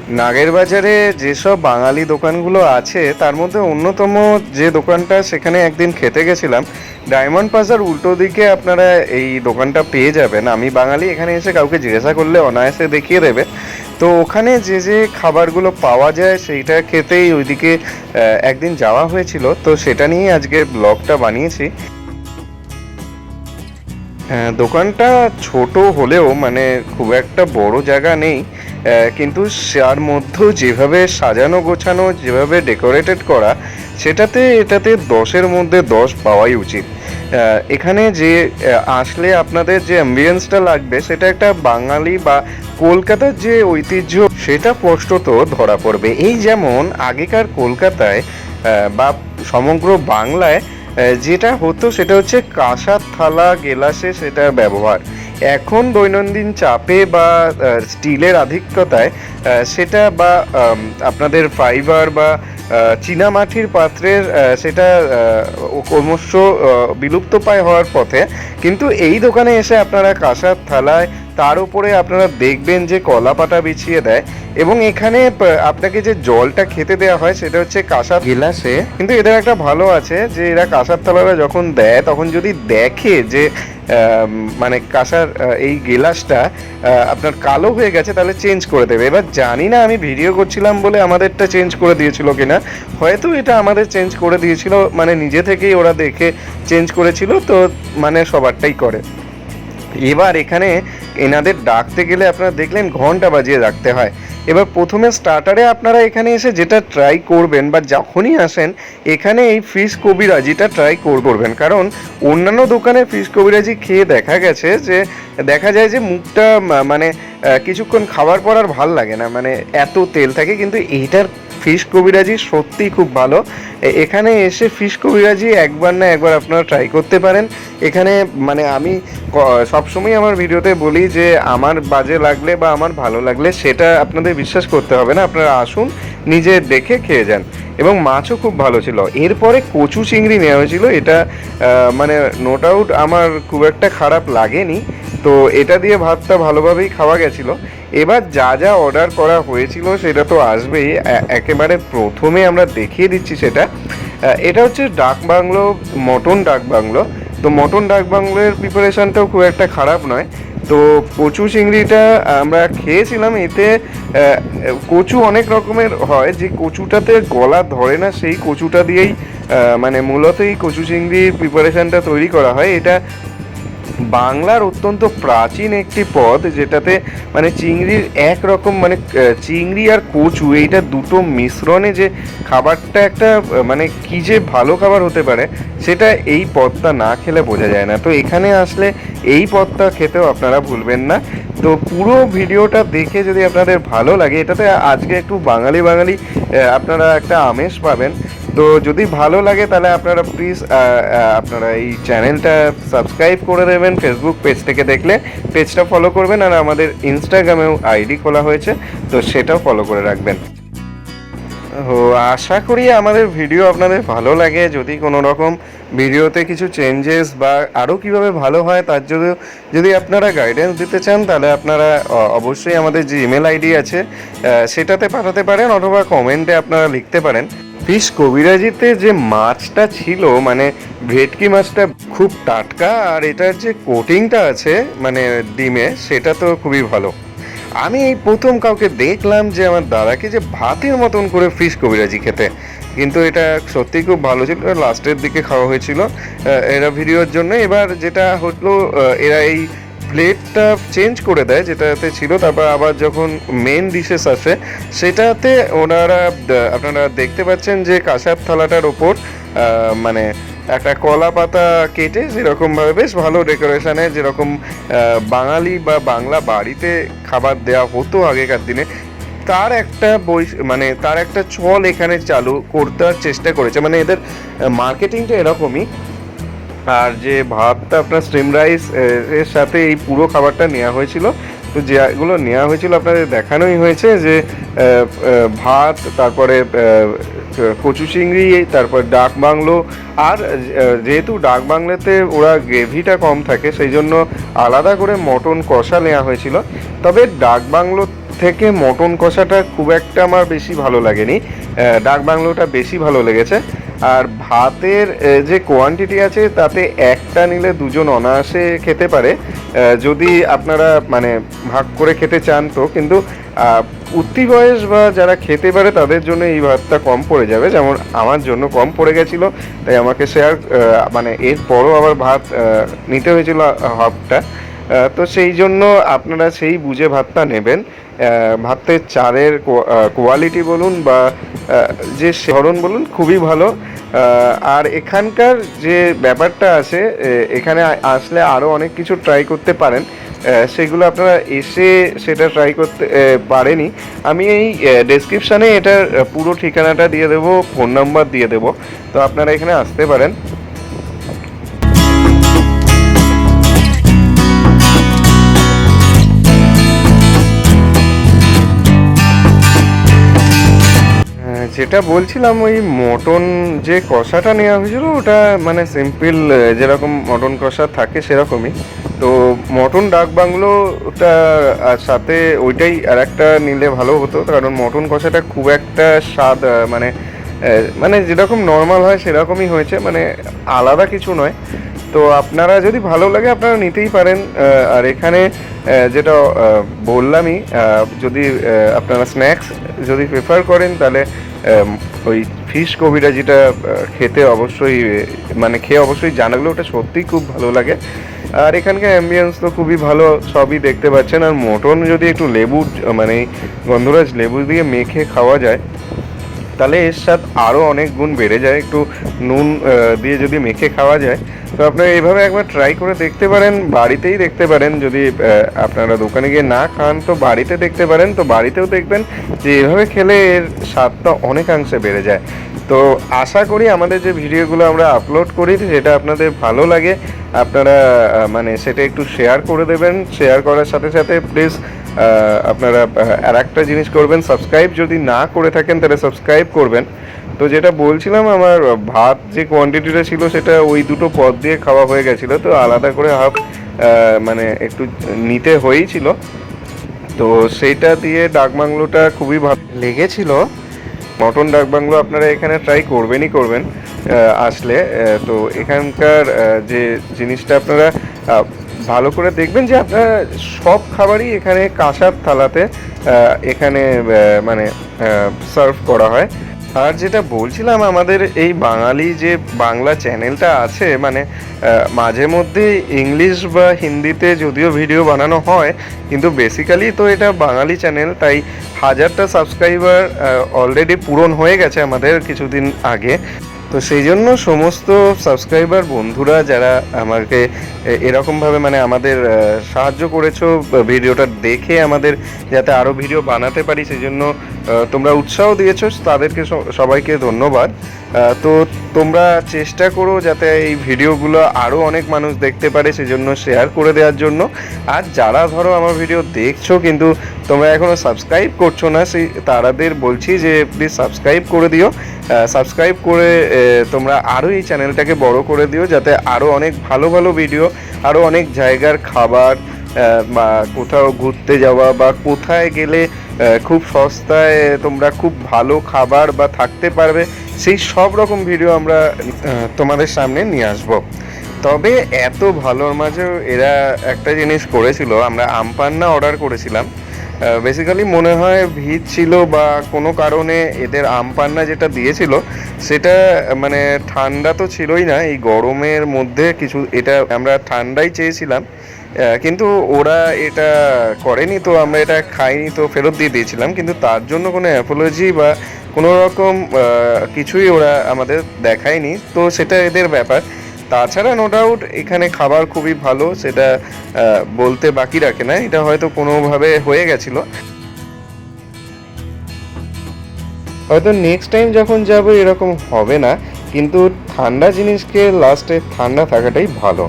নাগের বাজারে যেসব বাঙালি দোকানগুলো আছে তার মধ্যে অন্যতম যে দোকানটা সেখানে একদিন খেতে গেছিলাম, ডায়মন্ড প্লাজার উল্টো দিকে আপনারা এই দোকানটা পেয়ে যাবেন। আমি বাঙালি, এখানে এসে কাউকে জিজ্ঞাসা করলে অনায়াসে দেখিয়ে দেবে। তো ওখানে যে যে খাবারগুলো পাওয়া যায় সেইটা খেতেই ওইদিকে একদিন যাওয়া হয়েছিল, তো সেটা নিয়েই আজকে ব্লগটা বানিয়েছি। দোকানটা ছোট হলেও মানে খুব একটা বড় জায়গা নেই, কিন্তু তার মধ্যেও যেভাবে সাজানো গোছানো, যেভাবে ডেকোরেটেড করা, এটাতে 10-এর মধ্যে 10 পাওয়াই উচিত। এখানে যে আসলে আপনাদের যে অ্যাম্বিয়েন্সটা লাগবে সেটা একটা বাঙালি বা কলকাতার যে ঐতিহ্য সেটা স্পষ্টত ধরা পড়বে। এই যেমন আগেকার কলকাতায় বা সমগ্র বাংলায় যেটা হতো সেটা হচ্ছে কাঁসার থালা গেলাসে সেটার ব্যবহার। এখন দৈনন্দিন চাপে বা স্টিলের আধিক্যতায় সেটা বা আপনাদের ফাইবার বা চীনামাটির পাত্রের সেটা ক্রমশ বিলুপ্তপ্রায় হওয়ার পথে। কিন্তু এই দোকানে এসে আপনারা কাঁসার থালায়, তার উপরে আপনারা দেখবেন যে কলা পাতা বিছিয়ে দেয়, এবং এখানে আপনাকে যে জলটা খেতে দেওয়া হয় সেটা হচ্ছে কাঁসার গেলাসে। কিন্তু এদের একটা ভালো আছে যে এরা কাঁসার থালাটা যখন দেয় তখন যদি দেখে যে মানে কাঁসার এই গেলাসটা আপনার কালো হয়ে গেছে তাহলে চেঞ্জ করে দেবে। এবার জানি না আমি ভিডিও করছিলাম বলে আমাদেরটা চেঞ্জ করে দিয়েছিল কিনা, হয়তো এটা আমাদের চেঞ্জ করে দিয়েছিল, মানে নিজে থেকেই ওরা দেখে চেঞ্জ করেছিল, তো মানে সবারটাই করে। এবার এখানে এনাদের ডাকতে গেলে আপনারা দেখলেন ঘন্টা বাজিয়ে রাখতে হয়। এবার প্রথমে স্টার্টারে আপনারা এখানে এসে যেটা ট্রাই করবেন বা যখনই আসেন এখানে এই ফিশ কবিরাজিটা ট্রাই করবেন, কারণ অন্যান্য দোকানে ফিশ কবিরাজি খেয়ে দেখা যায় যে মুখটা মানে কিছুক্ষণ খাওয়ার পর আর ভাল লাগে না, মানে এত তেল থাকে। কিন্তু এইটার ফিশ কবিরাজি সত্যিই খুব ভালো। এখানে এসে ফিশ কবিরাজি একবার না একবার আপনারা ট্রাই করতে পারেন। এখানে মানে আমি সবসময় আমার ভিডিওতে বলি যে আমার বাজে লাগলে বা আমার ভালো লাগলে সেটা আপনাদের বিশ্বাস করতে হবে না, আপনারা আসুন নিজে দেখে খেয়ে যান। এবং মাছও খুব ভালো ছিল। এরপরে কচু চিংড়ি নেওয়া হয়েছিল, এটা মানে নো ডাউট আমার খুব একটা খারাপ লাগেনি। তো এটা দিয়ে ভাতটা ভালোভাবেই খাওয়া গেছিলো। এবার যা যা অর্ডার করা হয়েছিল সেটা তো আসবেই, একেবারে প্রথমে আমরা দেখিয়ে দিচ্ছি সেটা। এটা হচ্ছে ডাক বাংলো, মটন ডাক বাংলো। তো মটন ডাক বাংলোর প্রিপারেশনটাও খুব একটা খারাপ নয়। তো কচু চিংড়িটা আমরা খেয়েছিলাম, এতে কচু অনেক রকমের হয়, যে কচুটাতে গলা ধরে না সেই কচুটা দিয়েই মানে মূলত এই কচু চিংড়ির প্রিপারেশনটা তৈরি করা হয়। এটা বাংলার অত্যন্ত প্রাচীন একটি পদ, যেটাতে মানে চিংড়ির একরকম মানে চিংড়ি আর কচু এইটা দুটো মিশ্রণে যে খাবারটা একটা মানে কি যে ভালো খাবার হতে পারে সেটা এই পদটা না খেলে বোঝা যায় না। তো এখানে আসলে এই পদটা খেতেও আপনারা ভুলবেন না। তো পুরো ভিডিওটা দেখে যদি আপনাদের ভালো লাগে, এটাতে আজকে একটু বাঙালি বাঙালি আপনারা একটা আমেজ পাবেন। তো যদি ভালো লাগে তাহলে আপনারা প্লিজ আপনারা এই চ্যানেলটা সাবস্ক্রাইব করে দেবেন। ফেসবুক পেজ থেকে দেখলে পেজটা ফলো করবেন, আর আমাদের ইনস্টাগ্রামেও আইডি খোলা হয়েছে, তো সেটাও ফলো করে রাখবেন। ও আশা করি আমাদের ভিডিও আপনাদের ভালো লাগে। যদি কোনো রকম ভিডিওতে কিছু চেঞ্জেস বা আরও কীভাবে ভালো হয় তার যদি আপনারা গাইডেন্স দিতে চান তাহলে আপনারা অবশ্যই আমাদের যে ইমেল আইডি আছে সেটাতে পাঠাতে পারেন, অথবা কমেন্টে আপনারা লিখতে পারেন। ফিশ কবিরাজিতে যে মাছটা ছিল মানে ভেটকি মাছটা খুব টাটকা, আর এটার যে কোটিংটা আছে মানে ডিমে সেটা তো খুবই ভালো। আমি এই প্রথম কাউকে দেখলাম যে আমার দাদাকে যে ভাতের মতন করে ফিশ কবিরাজি খেতে, কিন্তু এটা সত্যিই খুব ভালো ছিল। লাস্টের দিকে খাওয়া হয়েছিল এরা ভিডিওর জন্য। এবার যেটা হলো এরা এই প্লেটটা চেঞ্জ করে দেয় যেটাতে ছিল, তারপর আবার যখন মেন ডিশেস আসে সেটাতে ওনারা আপনারা দেখতে পাচ্ছেন যে কাঁসার থালাটার ওপর মানে একটা কলা পাতা কেটে যেরকমভাবে বেশ ভালো ডেকোরেশনে, যেরকম বাঙালি বা বাংলা বাড়িতে খাবার দেওয়া হতো আগেকার দিনে, তার একটা চল এখানে চালু করতে চেষ্টা করেছে। মানে এদের মার্কেটিংটা এরকমই। আর যে ভাতটা আপনার স্টিম রাইস এর সাথে এই পুরো খাবারটা নেওয়া হয়েছিল, তো যেগুলো নেওয়া হয়েছিল আপনাদের দেখানোই হয়েছে যে ভাত, তারপরে কচু চিংড়ি, তারপর ডাক বাংলো। আর যেহেতু ডাক বাংলোতে ওরা গ্রেভিটা কম থাকে সেই জন্য আলাদা করে মটন কষা নেওয়া হয়েছিল। তবে ডাক বাংলো থেকে মটন কষাটা খুব একটা আমার বেশি ভালো লাগেনি, ডাক বাংলোটা বেশি ভালো লেগেছে। আর ভাতের যে কোয়ান্টিটি আছে তাতে একটা নিলে দুজন অনায়াসে খেতে পারে, যদি আপনারা মানে ভাগ করে খেতে চান তো। কিন্তু উঠতি বয়স বা যারা খেতে পারে তাদের জন্য এই ভাতটা কম পড়ে যাবে, যেমন আমার জন্য কম পড়ে গেছিলো, তাই আমাকে শেয়ার মানে এরপরও আবার ভাত নিতে হয়েছিল হাফটা। তো সেই জন্য আপনারা সেই বুঝে ভাতটা নেবেন। ভাতের চালের কোয়ালিটি বলুন বা যে ধরন বলুন খুবই ভালো। আর এখানকার যে ব্যাপারটা আছে, এখানে আসলে আরও অনেক কিছু ট্রাই করতে পারেন, সেগুলো আপনারা এসে সেটা ট্রাই করতে পারেনি। আমি এই ডেসক্রিপশানে এটার পুরো ঠিকানাটা দিয়ে দেবো, ফোন নাম্বার দিয়ে দেবো, তো আপনারা এখানে আসতে পারেন। যেটা বলছিলাম, ওই মটন যে কষাটা নেওয়া হয়েছিল ওটা মানে সিম্পল যেরকম মটন কষা থাকে সেরকমই। তো মটন ডাক বাংলোটা সাথে ওইটাই আর একটা নিলে ভালো হতো, কারণ মটন কষাটা খুব একটা স্বাদ মানে মানে যেরকম নর্মাল হয় সেরকমই হয়েছে, মানে আলাদা কিছু নয়। তো আপনারা যদি ভালো লাগে আপনারা নিতেই পারেন। আর এখানে যেটা বললামই, যদি আপনারা স্ন্যাক্স যদি প্রেফার করেন তাহলে ওই ফিশ কবিরাজিটা খেতে অবশ্যই মানে খেয়ে অবশ্যই জানাগুলো, ওটা সত্যিই খুব ভালো লাগে। আর এখানকার অ্যাম্বিয়েন্স তো খুবই ভালো, সবই দেখতে পাচ্ছেন। আর মটন যদি একটু লেবু মানে গন্ধরাজ লেবু দিয়ে মেখে খাওয়া যায় তাহলে এর স্বাদ আরও অনেক গুণ বেড়ে যায়। একটু নুন দিয়ে যদি মেখে খাওয়া যায়, তো আপনারা এইভাবে একবার ট্রাই করে দেখতে পারেন, বাড়িতেই দেখতে পারেন। যদি আপনারা দোকানে গিয়ে না খান তো বাড়িতে দেখতে পারেন, তো বাড়িতেও দেখবেন যে এভাবে খেলে এর স্বাদটা অনেকাংশে বেড়ে যায়। তো আশা করি আমাদের যে ভিডিওগুলো আমরা আপলোড করি সেটা আপনাদের ভালো লাগে, আপনারা মানে সেটা একটু শেয়ার করে দেবেন। শেয়ার করার সাথে সাথে প্লিজ আপনারা আর একটা জিনিস করবেন, সাবস্ক্রাইব যদি না করে থাকেন তাহলে সাবস্ক্রাইব করবেন। তো যেটা বলছিলাম, আমার ভাত যে কোয়ান্টিটিটা ছিল সেটা ওই দুটো পদ দিয়ে খাওয়া হয়ে গেছিলো, তো আলাদা করে হাফ মানে একটু নিতে হয়েছিল। তো সেইটা দিয়ে ডাক বাংলোটা খুবই ভালো লেগেছিল। মটন ডাক বাংলো আপনারা এখানে ট্রাই করবেনই করবেন আসলে। তো এখানকার যে জিনিসটা আপনারা ভালো করে দেখবেন যে আপনারা সব খাবারই এখানে কাঁসার থালাতে এখানে মানে সার্ভ করা হয়। আর যেটা বলছিলাম, আমাদের এই বাঙালি যে বাংলা চ্যানেলটা আছে, মানে মাঝে মধ্যে ইংলিশ বা হিন্দিতে যদিও ভিডিও বানানো হয়, কিন্তু বেসিক্যালি তো এটা বাঙালি চ্যানেল, তাই 1000টা সাবস্ক্রাইবার অলরেডি পূরণ হয়ে গেছে আমাদের কিছুদিন আগে। তো সেই জন্য সমস্ত সাবস্ক্রাইবার বন্ধুরা যারা আমাকে এরকমভাবে মানে আমাদের সাহায্য করেছো ভিডিওটা দেখে আমাদের যাতে আরও ভিডিও বানাতে পারি, সেই জন্য তোমরা উৎসাহ দিয়েছো, তাদেরকে সবাইকে ধন্যবাদ। তো তোমরা চেষ্টা করো যাতে এই ভিডিওগুলো আরও অনেক মানুষ দেখতে পারে, সেই জন্য শেয়ার করে দেওয়ার জন্য। আর যারা ধরো আমার ভিডিও দেখছো কিন্তু তোমরা এখনও সাবস্ক্রাইব করছো না, সেই তারাদের বলছি যে প্লিজ সাবস্ক্রাইব করে দিও। সাবস্ক্রাইব করে তোমরা আরও এই চ্যানেলটাকে বড় করে দিও, যাতে আরও অনেক ভালো ভালো ভিডিও, আরও অনেক জায়গার খাবার বা কোথাও ঘুরতে যাওয়া বা কোথায় গেলে খুব সস্তায় তোমরা খুব ভালো খাবার বা থাকতে পারবে, সেই সব রকম ভিডিও আমরা তোমাদের সামনে নিয়ে আসবো। তবে এত ভালোর মাঝেও এরা একটা জিনিস করেছিল, আমরা আমপান্না অর্ডার করেছিলাম। বেসিক্যালি মনে হয় ভিড় ছিল বা কোনো কারণে এদের আমপান্না যেটা দিয়েছিল সেটা মানে ঠান্ডা তো ছিলই না, এই গরমের মধ্যে কিছু এটা আমরা ঠান্ডাই চেয়েছিলাম, কিন্তু ওরা এটা করেনি, তো আমরা এটা খাইনি, তো ফেরত দিয়ে দিয়েছিলাম। কিন্তু তার জন্য কোনো অ্যাপোলজি বা কোনো রকম কিছুই ওরা আমাদের দেখায়নি, তো সেটা এদের ব্যাপার। তাছাড়া নো ডাউট এখানে খাবার খুবই ভালো, সেটা বলতে বাকি রাখে না, এটা হয়তো কোনোভাবে হয়ে গেছিলো। হয়তো নেক্সট টাইম যখন যাব এরকম হবে না, কিন্তু ঠান্ডা জিনিসকে লাস্টে ঠান্ডা থাকাটাই ভালো।